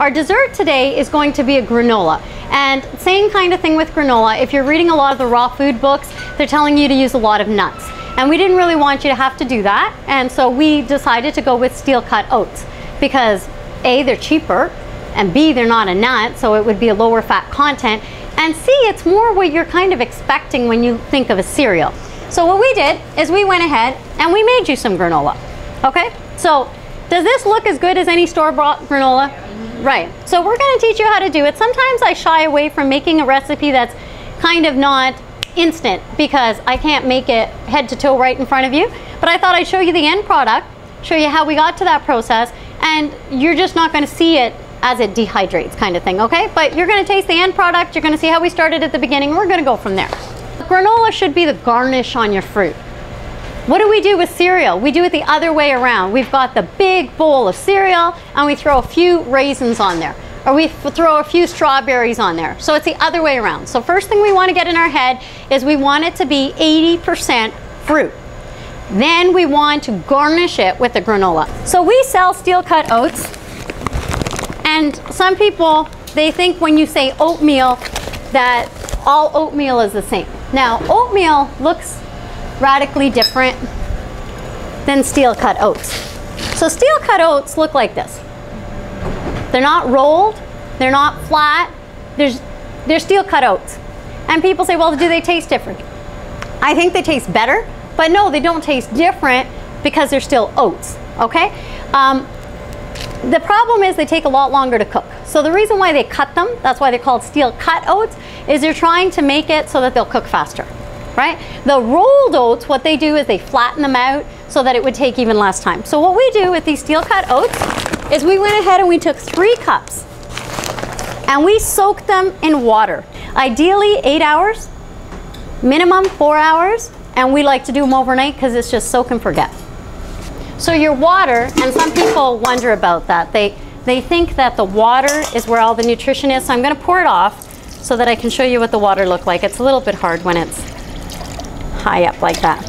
Our dessert today is going to be a granola. And same kind of thing with granola. If you're reading a lot of the raw food books, they're telling you to use a lot of nuts. And we didn't really want you to have to do that. And so we decided to go with steel cut oats because A, they're cheaper, and B, they're not a nut, so it would be a lower fat content. And C, it's more what you're kind of expecting when you think of a cereal. So what we did is we went ahead and we made you some granola. Okay? So does this look as good as any store-bought granola? Right. So we're going to teach you how to do it. Sometimes I shy away from making a recipe that's kind of not instant because I can't make it head to toe right in front of you. But I thought I'd show you the end product, show you how we got to that process, and you're just not going to see it as it dehydrates kind of thing, okay? But you're going to taste the end product, you're going to see how we started at the beginning, and we're going to go from there. Granola should be the garnish on your fruit. What do we do with cereal? We do it the other way around. We've got the big bowl of cereal and we throw a few raisins on there, or we throw a few strawberries on there. So it's the other way around. So first thing we want to get in our head is we want it to be 80% fruit. Then we want to garnish it with the granola. So we sell steel cut oats, and some people, they think when you say oatmeal that all oatmeal is the same. Now, oatmeal looks radically different than steel cut oats. So steel cut oats look like this. They're not rolled, they're not flat, they're steel cut oats. And people say, well, do they taste different? I think they taste better, but no, they don't taste different because they're still oats, okay? The problem is they take a lot longer to cook. So the reason why they cut them, that's why they're called steel cut oats, is they're trying to make it so that they'll cook faster, right? The rolled oats, what they do is they flatten them out so that it would take even less time. So what we do with these steel cut oats is we went ahead and we took 3 cups and we soaked them in water. Ideally 8 hours, minimum 4 hours, and we like to do them overnight because it's just soak and forget. So your water, and some people wonder about that. They think that the water is where all the nutrition is. So I'm going to pour it off so that I can show you what the water looked like. It's a little bit hard when it's high up like that.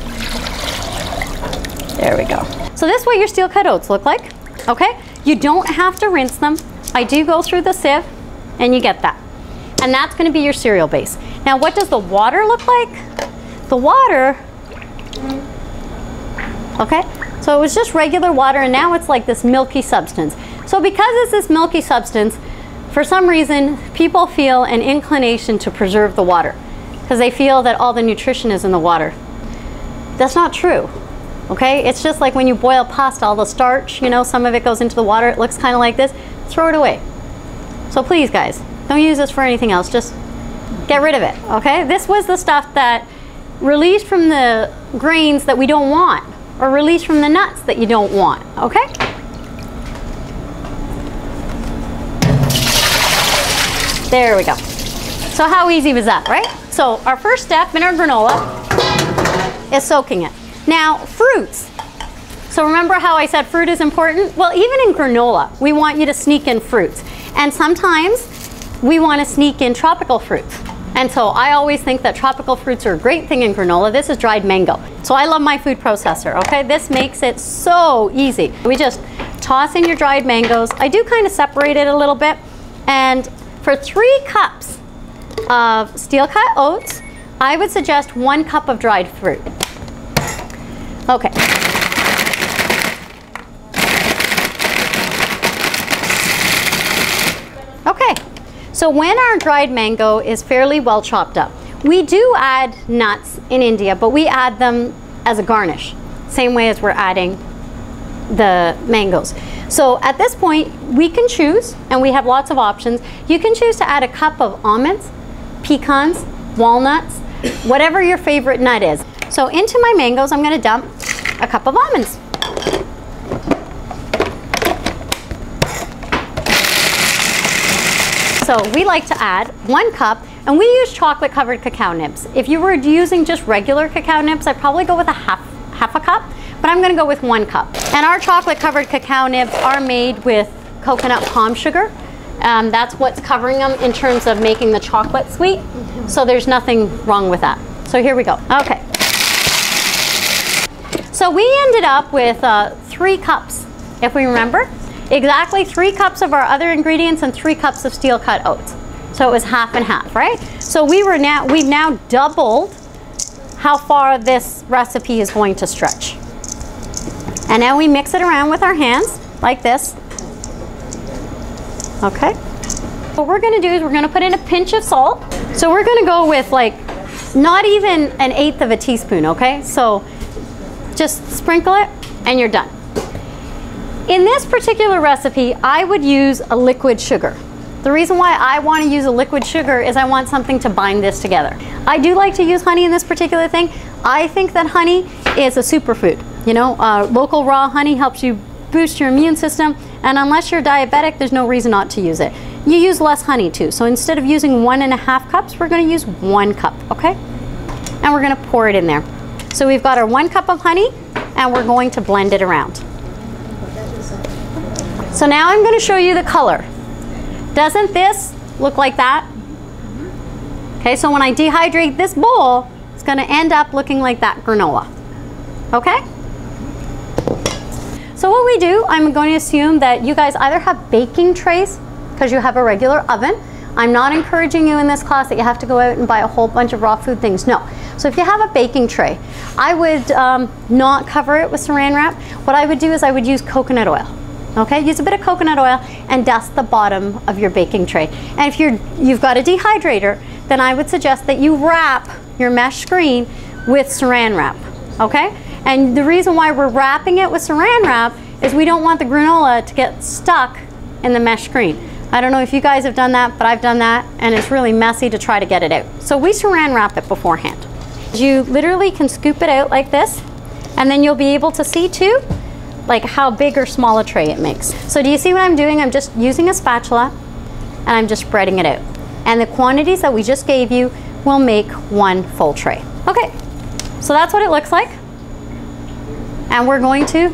There we go. So this is what your steel cut oats look like. Okay? You don't have to rinse them. I do go through the sieve and you get that. And that's going to be your cereal base. Now what does the water look like? The water, okay? So it was just regular water and now it's like this milky substance. So because it's this milky substance, for some reason, people feel an inclination to preserve the water because they feel that all the nutrition is in the water. That's not true, okay? It's just like when you boil pasta, all the starch, you know, some of it goes into the water. It looks kind of like this. Throw it away. So please, guys, don't use this for anything else. Just get rid of it, okay? This was the stuff that released from the grains that we don't want, or released from the nuts that you don't want, okay? There we go. So how easy was that, right? So our first step in our granola is soaking it. Now, fruits. So remember how I said fruit is important? Well, even in granola, we want you to sneak in fruits. And sometimes we want to sneak in tropical fruits. And so I always think that tropical fruits are a great thing in granola. This is dried mango. So I love my food processor, okay? This makes it so easy. We just toss in your dried mangoes. I do kind of separate it a little bit. And for 3 cups of steel cut oats, I would suggest 1 cup of dried fruit. Okay. Okay. So when our dried mango is fairly well chopped up, we do add nuts in India, but we add them as a garnish, same way as we're adding the mangoes. So at this point, we can choose, and we have lots of options. You can choose to add a cup of almonds, pecans, walnuts, whatever your favorite nut is. So into my mangoes, I'm going to dump a cup of almonds. So we like to add 1 cup, and we use chocolate covered cacao nibs. If you were using just regular cacao nibs, I'd probably go with a half a cup, but I'm gonna go with 1 cup. And our chocolate covered cacao nibs are made with coconut palm sugar. That's what's covering them in terms of making the chocolate sweet. So there's nothing wrong with that. So here we go. Okay. So we ended up with 3 cups, if we remember. exactly 3 cups of our other ingredients and 3 cups of steel cut oats. So it was half and half, right? So we've now doubled how far this recipe is going to stretch. And now we mix it around with our hands like this. Okay. What we're gonna do is we're gonna put in a pinch of salt. So we're gonna go with like not even an 1/8 of a teaspoon, okay? So just sprinkle it and you're done. In this particular recipe, I would use a liquid sugar. The reason why I want to use a liquid sugar is I want something to bind this together. I do like to use honey in this particular thing. I think that honey is a superfood. You know, local raw honey helps you boost your immune system, and unless you're diabetic, there's no reason not to use it. You use less honey too, so instead of using 1.5 cups, we're going to use 1 cup, okay? And we're going to pour it in there. So we've got our 1 cup of honey, and we're going to blend it around. So now I'm going to show you the color. Doesn't this look like that? Okay, so when I dehydrate this bowl, it's going to end up looking like that granola. Okay? So what we do, I'm going to assume that you guys either have baking trays because you have a regular oven. I'm not encouraging you in this class that you have to go out and buy a whole bunch of raw food things. No. So if you have a baking tray, I would not cover it with saran wrap. What I would do is I would use coconut oil. Okay, use a bit of coconut oil and dust the bottom of your baking tray. And if you've got a dehydrator, then I would suggest that you wrap your mesh screen with saran wrap. Okay, and the reason why we're wrapping it with saran wrap is we don't want the granola to get stuck in the mesh screen. I don't know if you guys have done that, but I've done that, and it's really messy to try to get it out. So we saran wrap it beforehand. You literally can scoop it out like this, and then you'll be able to see too like how big or small a tray it makes. So do you see what I'm doing? I'm just using a spatula and I'm just spreading it out. And the quantities that we just gave you will make 1 full tray. Okay, so that's what it looks like. And we're going to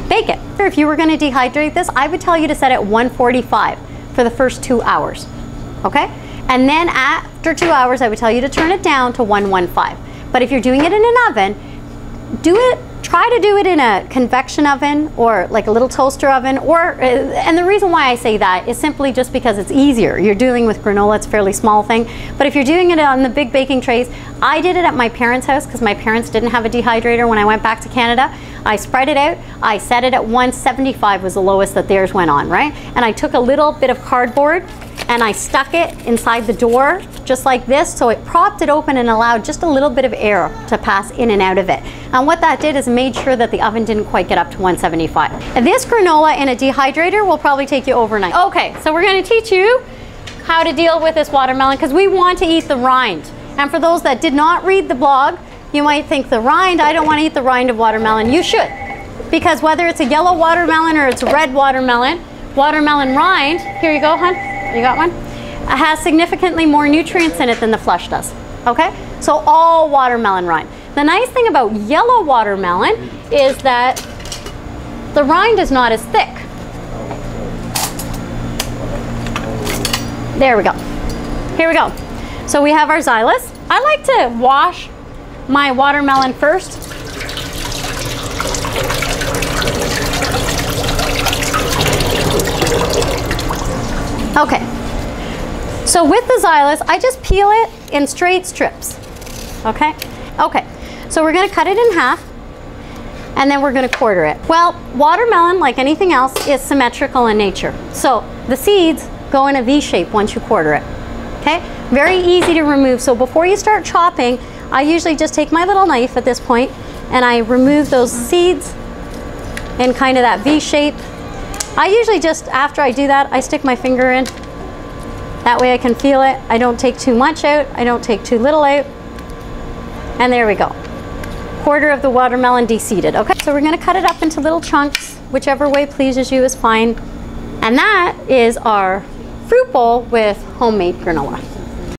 bake it. If you were going to dehydrate this, I would tell you to set it at 145 for the first 2 hours. Okay? And then after 2 hours, I would tell you to turn it down to 115. But if you're doing it in an oven, try to do it in a convection oven or like a little toaster oven, and the reason why I say that is simply just because it's easier. You're dealing with granola, it's a fairly small thing. But if you're doing it on the big baking trays, I did it at my parents' house because my parents didn't have a dehydrator when I went back to Canada. I spread it out, I set it at 175 was the lowest that theirs went on, right? And I took a little bit of cardboard and I stuck it inside the door just like this, so it propped it open and allowed just a little bit of air to pass in and out of it. And what that did is made sure that the oven didn't quite get up to 175. And this granola in a dehydrator will probably take you overnight. Okay, so we're going to teach you how to deal with this watermelon because we want to eat the rind. And for those that did not read the blog, you might think the rind, I don't want to eat the rind of watermelon. You should, because whether it's a yellow watermelon or it's a red watermelon, watermelon rind, here you go, hon, you got one? It has significantly more nutrients in it than the flesh does, okay? So all watermelon rind. The nice thing about yellow watermelon is that the rind is not as thick. There we go. Here we go. So we have our xylus. I like to wash my watermelon first. Okay. So with the xylus, I just peel it in straight strips. Okay? Okay. So we're going to cut it in half and then we're going to quarter it. Well, watermelon, like anything else, is symmetrical in nature. So the seeds go in a V shape once you quarter it. Okay? Very easy to remove. So before you start chopping, I usually just take my little knife at this point and I remove those seeds in kind of that V shape. I usually just, after I do that, I stick my finger in. That way I can feel it. I don't take too much out. I don't take too little out. And there we go. Quarter of the watermelon de-seeded. Okay, so we're going to cut it up into little chunks. Whichever way pleases you is fine. And that is our fruit bowl with homemade granola.